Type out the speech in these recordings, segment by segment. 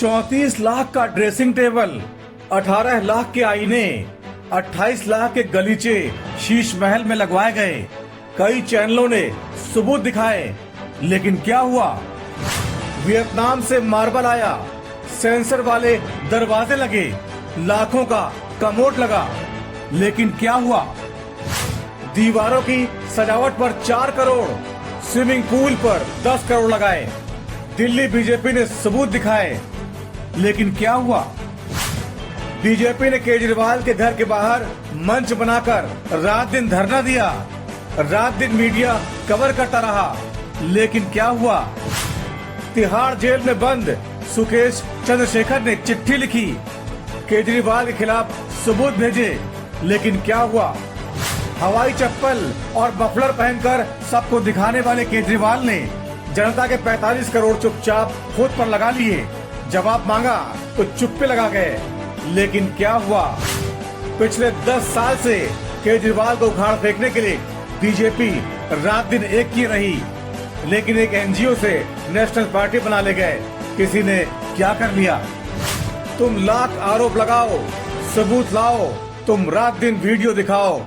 34 लाख का dressing table, 18 lakh के आईने, 28 लाख के गलीचे शीश महल में लगवाए गए। कई चैनलों ने सबूत दिखाए, लेकिन क्या हुआ? वियतनाम से मार्बल आया, सेंसर वाले दरवाजे लगे, लाखों का कमोड लगा, लेकिन क्या हुआ? दीवारों की सजावट पर 4 करोड़, स्विमिंग पूल पर 10 करोड़ लगाए। दिल्ली बीजेपी ने सबूत दिखाए, लेकिन क्या हुआ? बीजेपी ने केजरीवाल के घर के बाहर मंच बनाकर रात दिन धरना दिया, रात दिन मीडिया कवर करता रहा, लेकिन क्या हुआ? तिहाड़ जेल में बंद सुकेश चंद्रशेखर ने चिट्ठी लिखी, केजरीवाल के खिलाफ सबूत भेजे, लेकिन क्या हुआ? हवाई चप्पल और मफलर पहनकर सबको दिखाने वाले केजरीवाल ने जनता के 45 करोड़ चुपचाप खुद पर लगा लिए। जवाब मांगा तो चुप्पे लगा गए, लेकिन क्या हुआ? पिछले 10 साल से केजरीवाल को उखाड़ फेंकने के लिए बीजेपी रात दिन एक की रही, लेकिन एक एनजीओ से नेशनल पार्टी बना ले गए। किसी ने क्या कर लिया? तुम लाख आरोप लगाओ, सबूत लाओ, तुम रात दिन वीडियो दिखाओ,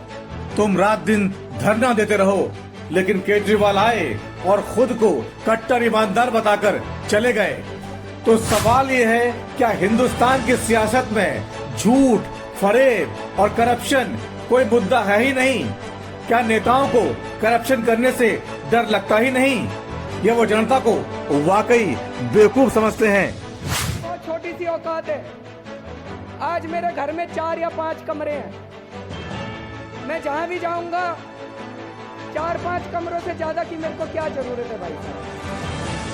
तुम रात दिन धरना देते रहो, लेकिन केजरीवाल आए और खुद को कट्टर ईमानदार बताकर चले गए। तो सवाल ये है, क्या हिंदुस्तान की सियासत में झूठ, फरेब और करप्शन कोई मुद्दा है ही नहीं? क्या नेताओं को करप्शन करने से डर लगता ही नहीं, या वो जनता को वाकई बेवकूफ समझते हैं? बहुत छोटी सी औकात है। आज मेरे घर में 4 या 5 कमरे हैं। मैं जहां भी जाऊंगा 4-5 कमरों से ज्यादा की मेरे को क्या जरूरत है भाई साहब?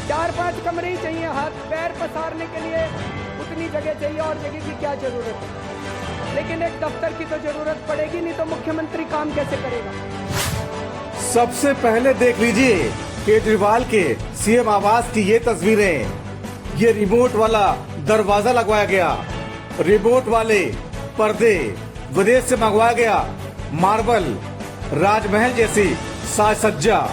4-5 कमरे ही चाहिए। हाथ पैर पसारने के लिए उतनी जगह चाहिए, और जगह की क्या जरूरत है? लेकिन एक दफ्तर की तो जरूरत पड़ेगी, नहीं तो मुख्यमंत्री काम कैसे करेगा? सबसे पहले देख लीजिए केजरीवाल के सीएम आवास की ये तस्वीरें। ये रिमोट वाला दरवाजा लगवाया गया, रिमोट वाले पर्दे विदेश से मंगवाया गया, मार्बल, राजमहल जैसी साज सज्जा,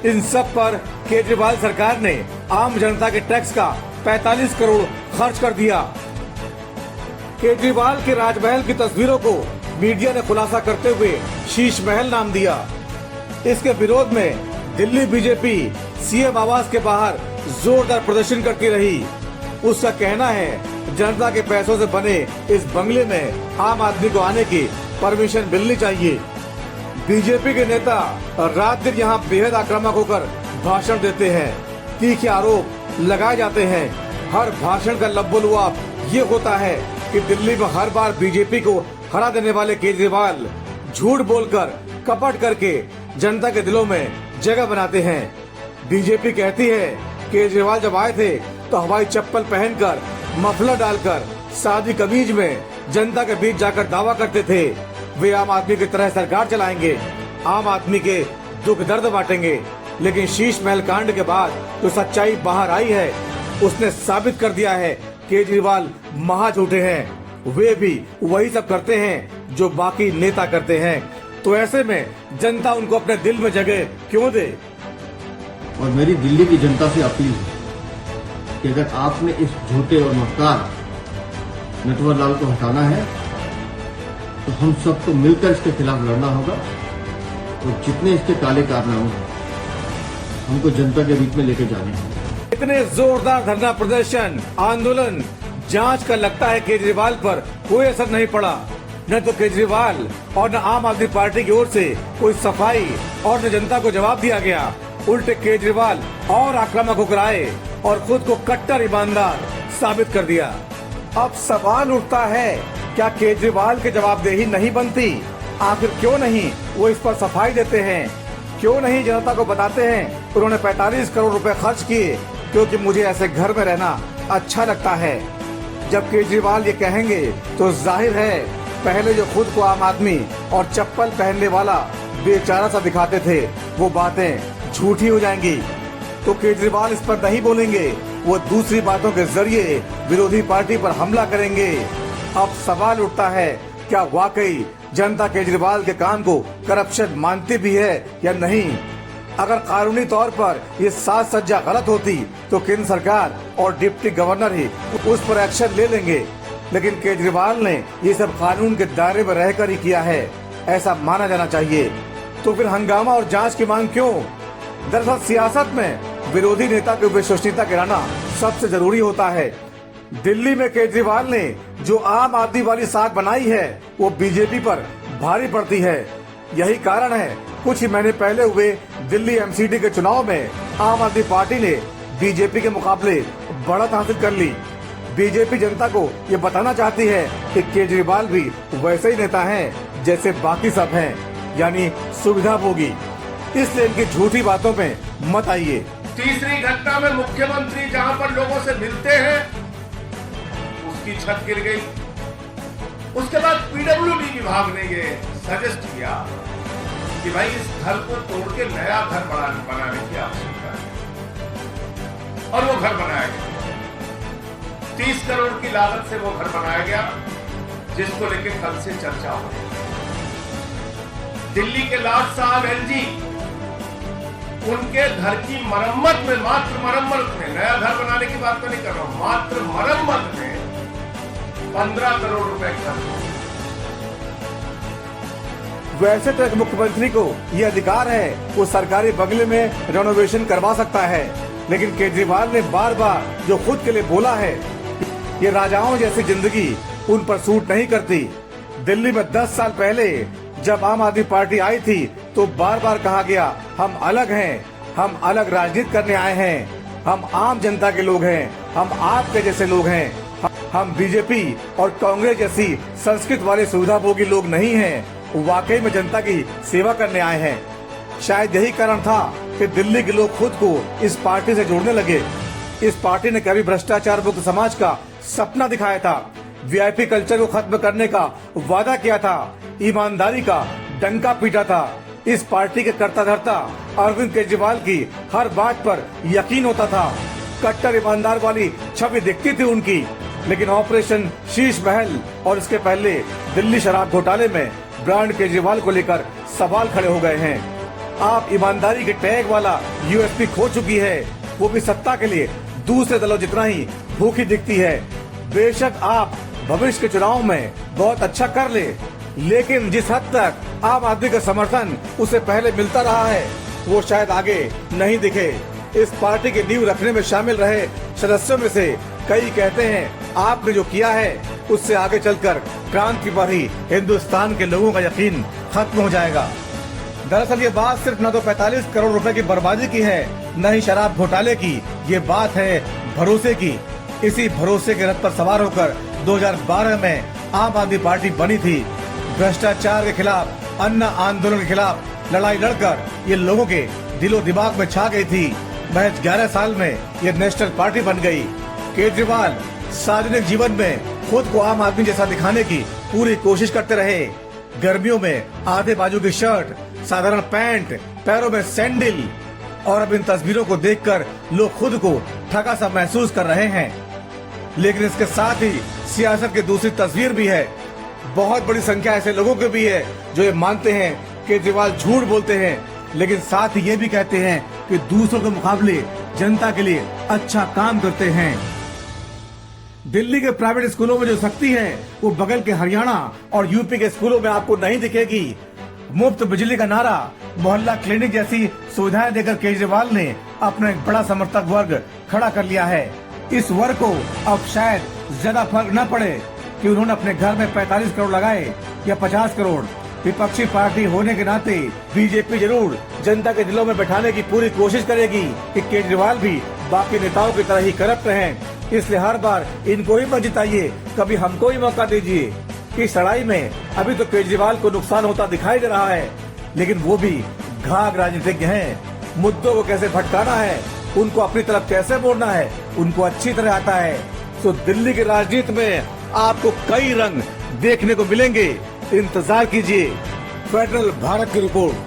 इन सब पर केजरीवाल सरकार ने आम जनता के टैक्स का 45 करोड़ खर्च कर दिया। केजरीवाल के राजमहल की तस्वीरों को मीडिया ने खुलासा करते हुए शीश महल नाम दिया। इसके विरोध में दिल्ली बीजेपी सीएम आवास के बाहर जोरदार प्रदर्शन करती रही। उसका कहना है, जनता के पैसों से बने इस बंगले में आम आदमी को आने की परमिशन मिलनी चाहिए। बीजेपी के नेता रात दिन यहाँ बेहद आक्रामक होकर भाषण देते हैं, तीखे आरोप लगाए जाते हैं। हर भाषण का लब्बोलुआब ये होता है कि दिल्ली में हर बार बीजेपी को हरा देने वाले केजरीवाल झूठ बोलकर, कपट करके जनता के दिलों में जगह बनाते हैं। बीजेपी कहती है, केजरीवाल जब आए थे तो हवाई चप्पल पहनकर, मफलर डालकर, सादी कमीज में जनता के बीच जाकर दावा करते थे वे आम आदमी की तरह सरकार चलाएंगे, आम आदमी के दुख दर्द बांटेंगे। लेकिन शीश महल कांड के बाद तो सच्चाई बाहर आई है। उसने साबित कर दिया है केजरीवाल महा झूठे हैं। वे भी वही सब करते हैं जो बाकी नेता करते हैं। तो ऐसे में जनता उनको अपने दिल में जगह क्यों दे? और मेरी दिल्ली की जनता से अपील है कि अगर आपने इस झूठे और मक्कार नटवर लाल को हटाना है तो हम सबको मिलकर इसके खिलाफ लड़ना होगा, और जितने इसके काले कारनामे हैं हमको जनता के बीच में लेके जाने हैं। इतने जोरदार धरना प्रदर्शन, आंदोलन, जांच का लगता है केजरीवाल पर कोई असर नहीं पड़ा। न तो केजरीवाल और न आम आदमी पार्टी की ओर से कोई सफाई और न जनता को जवाब दिया गया। उल्टे केजरीवाल और आक्रामक होकर आए और खुद को कट्टर ईमानदार साबित कर दिया। अब सवाल उठता है, क्या केजरीवाल की जवाबदेही नहीं बनती? आखिर क्यों नहीं वो इस पर सफाई देते हैं? क्यों नहीं जनता को बताते हैं उन्होंने 45 करोड़ रुपए खर्च किए क्योंकि मुझे ऐसे घर में रहना अच्छा लगता है? जब केजरीवाल ये कहेंगे तो जाहिर है पहले जो खुद को आम आदमी और चप्पल पहनने वाला बेचारा सा दिखाते थे, वो बातें झूठी हो जाएंगी। तो केजरीवाल इस पर नहीं बोलेंगे, वो दूसरी बातों के जरिए विरोधी पार्टी पर हमला करेंगे। अब सवाल उठता है, क्या वाकई जनता केजरीवाल के काम को करप्शन मानती भी है या नहीं? अगर कानूनी तौर पर ये साज सज्जा गलत होती तो केंद्र सरकार और डिप्टी गवर्नर ही उस पर एक्शन ले लेंगे, लेकिन केजरीवाल ने ये सब कानून के दायरे में रहकर ही किया है, ऐसा माना जाना चाहिए। तो फिर हंगामा और जांच की मांग क्यों? दरअसल सियासत में विरोधी नेता की विश्वसनीयता गिराना सबसे जरूरी होता है। दिल्ली में केजरीवाल ने जो आम आदमी वाली साख बनाई है वो बीजेपी पर भारी पड़ती है। यही कारण है कुछ ही महीने पहले हुए दिल्ली एमसीडी के चुनाव में आम आदमी पार्टी ने बीजेपी के मुकाबले बढ़त हासिल कर ली। बीजेपी जनता को ये बताना चाहती है कि केजरीवाल भी वैसे ही नेता हैं जैसे बाकी सब हैं, यानी सुविधा भोगी। इसलिए इनकी झूठी बातों में मत आइए। तीसरी घटना में मुख्यमंत्री जहां पर लोगों से मिलते हैं उसकी छत गिर गई। उसके बाद पीडब्ल्यूडी विभाग ने ये सजेस्ट किया कि भाई इस घर को तोड़ के नया घर बनाने की आवश्यकता है, और वो घर बनाया गया। 30 करोड़ की लागत से वो घर बनाया गया, जिसको लेकर कल से चर्चा हो रही है। दिल्ली के लाट साहब एलजी, उनके घर की मरम्मत में, मात्र मरम्मत में, नया घर बनाने की बात तो नहीं कर रहा हूं, मात्र मरम्मत में 15 करोड़ रुपए खर्च। वैसे तो एक मुख्यमंत्री को ये अधिकार है, वो सरकारी बंगले में रेनोवेशन करवा सकता है, लेकिन केजरीवाल ने बार बार जो खुद के लिए बोला है, ये राजाओं जैसी जिंदगी उन पर सूट नहीं करती। दिल्ली में 10 साल पहले जब आम आदमी पार्टी आई थी तो बार बार कहा गया हम अलग हैं, हम अलग राजनीति करने आए हैं, हम आम जनता के लोग हैं, हम आपके जैसे लोग हैं, हम बीजेपी और कांग्रेस जैसी संस्कृत वाले सुविधाभोगी लोग नहीं हैं, वाकई में जनता की सेवा करने आए हैं। शायद यही कारण था कि दिल्ली के लोग खुद को इस पार्टी से जोड़ने लगे। इस पार्टी ने कभी भ्रष्टाचार मुक्त समाज का सपना दिखाया था, वीआईपी कल्चर को खत्म करने का वादा किया था, ईमानदारी का डंका पीटा था। इस पार्टी के करता धरता अरविंद केजरीवाल की हर बात पर यकीन होता था, कट्टर ईमानदार वाली छवि दिखती थी उनकी। लेकिन ऑपरेशन शीश महल और इसके पहले दिल्ली शराब घोटाले में ब्रांड केजरीवाल को लेकर सवाल खड़े हो गए हैं। आप ईमानदारी के टैग वाला यूएसपी खो चुकी है, वो भी सत्ता के लिए दूसरे दलों जितना ही भूखी दिखती है। बेशक आप भविष्य के चुनाव में बहुत अच्छा कर ले, लेकिन जिस हद तक आम आदमी का समर्थन उसे पहले मिलता रहा है वो शायद आगे नहीं दिखे। इस पार्टी की नींव रखने में शामिल रहे सदस्यों में से कई कहते हैं आपने जो किया है उससे आगे चलकर क्रांति पर ही हिंदुस्तान के लोगों का यकीन खत्म हो जाएगा। दरअसल ये बात सिर्फ न तो 45 करोड़ रुपए की बर्बादी की है, न ही शराब घोटाले की, ये बात है भरोसे की। इसी भरोसे के रथ पर सवार होकर 2012 में आम आदमी पार्टी बनी थी। भ्रष्टाचार के खिलाफ, अन्ना आंदोलन के खिलाफ लड़ाई लड़कर ये लोगों के दिलो दिमाग में छा गई थी। महज 11 साल में ये नेशनल पार्टी बन गई। केजरीवाल सार्वजनिक जीवन में खुद को आम आदमी जैसा दिखाने की पूरी कोशिश करते रहे। गर्मियों में आधे बाजू की शर्ट, साधारण पैंट, पैरों में सैंडल, और अब इन तस्वीरों को देखकर लोग खुद को ठगा सा महसूस कर रहे हैं। लेकिन इसके साथ ही सियासत की दूसरी तस्वीर भी है। बहुत बड़ी संख्या ऐसे लोगों की भी है जो ये मानते हैं केजरीवाल झूठ बोलते हैं, लेकिन साथ ही ये भी कहते हैं कि दूसरों के मुकाबले जनता के लिए अच्छा काम करते हैं। दिल्ली के प्राइवेट स्कूलों में जो सख्ती है वो बगल के हरियाणा और यूपी के स्कूलों में आपको नहीं दिखेगी। मुफ्त बिजली का नारा, मोहल्ला क्लिनिक जैसी सुविधाएं देकर केजरीवाल ने अपना एक बड़ा समर्थक वर्ग खड़ा कर लिया है। इस वर्ग को अब शायद ज्यादा फर्क न पड़े कि उन्होंने अपने घर में 45 करोड़ लगाए या 50 करोड़। विपक्षी पार्टी होने के नाते बीजेपी जरूर जनता के दिलों में बैठाने की पूरी कोशिश करेगी कि केजरीवाल भी बाकी नेताओं की तरह ही करप्ट हैं। इसलिए हर बार इनको ही मत जिताइए, कभी हमको ही मौका दीजिए। इस लड़ाई में अभी तो केजरीवाल को नुकसान होता दिखाई दे रहा है, लेकिन वो भी घाघ राजनीतिज्ञ हैं। मुद्दों को कैसे भटकाना है, उनको अपनी तरफ कैसे मोड़ना है, उनको अच्छी तरह आता है। तो दिल्ली की राजनीति में आपको कई रंग देखने को मिलेंगे। इंतजार कीजिए। फेडरल भारत की रिपोर्ट।